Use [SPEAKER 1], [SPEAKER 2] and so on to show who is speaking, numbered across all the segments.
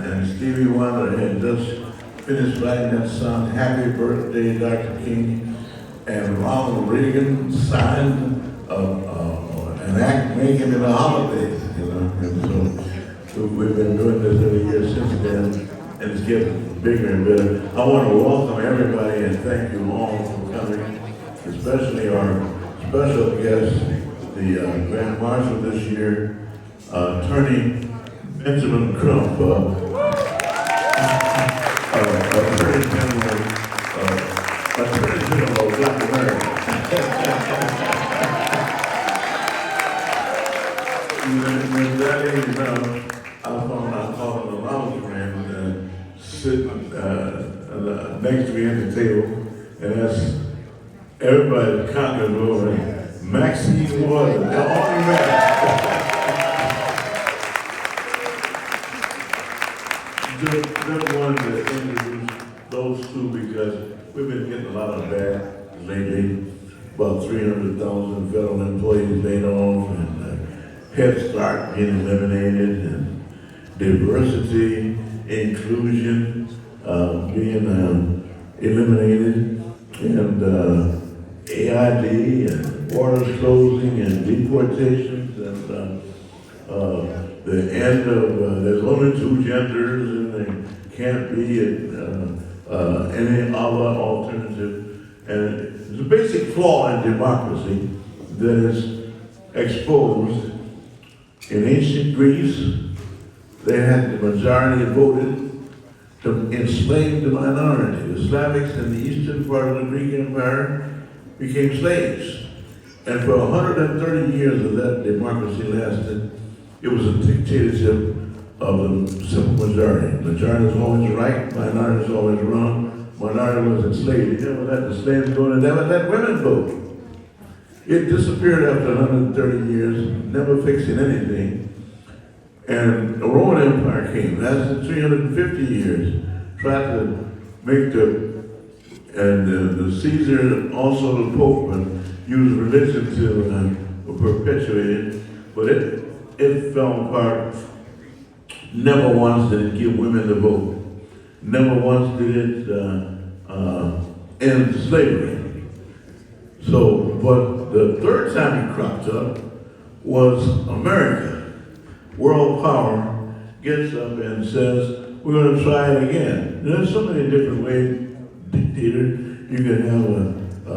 [SPEAKER 1] and Stevie Wonder had just finished writing that song, Happy Birthday, Dr. King, and Ronald Reagan signed an act making it a holiday, you know, and so we've been doing this every year since then, and it's getting bigger and better. I want to welcome everybody and thank you all for coming, especially our special guest, the Grand Marshal this year, Attorney Benjamin Crump, Attorney General of Black America. When that ain't enough, I found out calling a lounge friend sitting next to me at the table, and that's everybody conquered over Maxine Water, the only man. Just wanted to introduce those two because we've been getting a lot of bad lately. About 300,000 federal employees laid off, and Head Start being eliminated, and diversity, inclusion being eliminated, and AID, and borders closing, and deportations, and the end of, there's only two genders, and there can't be any other alternative. And it's a basic flaw in democracy that is exposed. In ancient Greece, they had the majority voted to enslave the minority. The Slavics in the eastern part of the Greek Empire became slaves. And for 130 years of that democracy lasted, it was a dictatorship of the simple majority. Majority was always right, minority was always wrong. Minority was enslaved. You never let the slaves go, and never let women vote. It disappeared after 130 years, never fixing anything. And the Roman Empire came, lasted 350 years, tried to make the Caesar, also the Pope, and used religion to perpetuate it, but it fell apart. Never once did it give women the vote. Never once did it end slavery. So, but the third time it cropped up was America. World power gets up and says, we're going to try it again. There's so many different ways, dictator. You can have a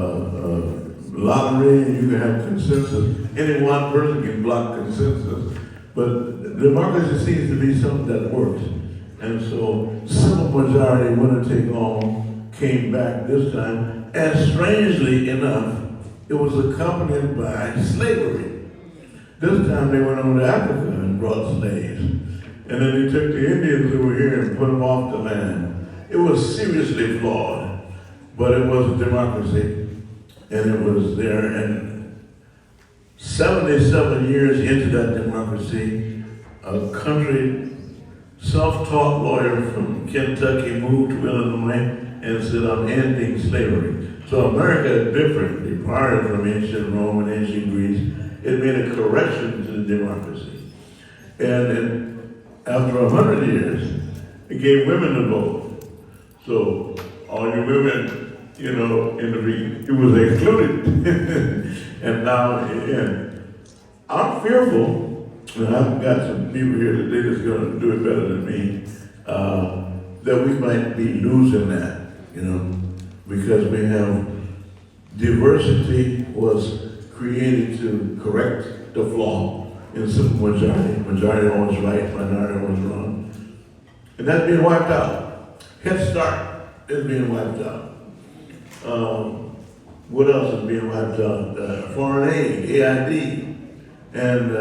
[SPEAKER 1] lottery, you can have consensus. Any one person can block consensus. But democracy seems to be something that works. And so simple majority, winner take all, came back this time. And strangely enough, it was accompanied by slavery. This time they went over to Africa and brought slaves. And then they took the Indians who were here and put them off the land. It was seriously flawed, but it was a democracy, and it was there. And 77 years into that democracy, a country self-taught lawyer from Kentucky moved to Illinois and said, I'm ending slavery. So America is different, departed from ancient Rome and ancient Greece. It made a correction to the democracy. And after 100 years, it gave women the vote. So all your women, you know, in the region, it was excluded. And now, I'm fearful, and I've got some people here today that's going to do it better than me, that we might be losing that, you know, because we have diversity was created to correct the flaw in simple majority. Majority always right, minority always wrong. And that's being wiped out. Head Start is being wiped out. What else is being wiped out? Foreign aid, AID, and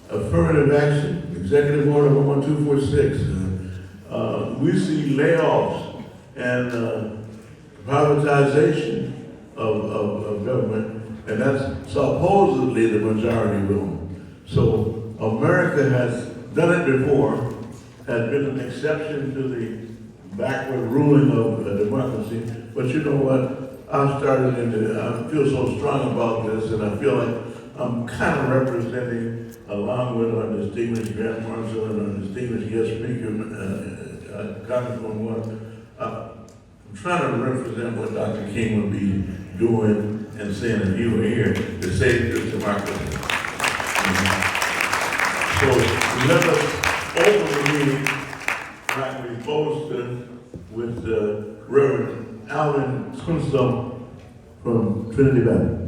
[SPEAKER 1] affirmative action, Executive Order 11246. We see layoffs and privatization of government, and that's supposedly the majority rule. So America has done it before, has been an exception to the backward ruling of democracy. But you know what? I feel so strong about this, and I feel like I'm kind of representing, along with our distinguished Grant Marshall and our distinguished guest speaker, Congressman Watt, I'm trying to represent what Dr. King would be doing and saying if he were here to save this democracy. So let us open the meeting like we supposed to with Reverend Alvin Kunstler from Trinity Baptist.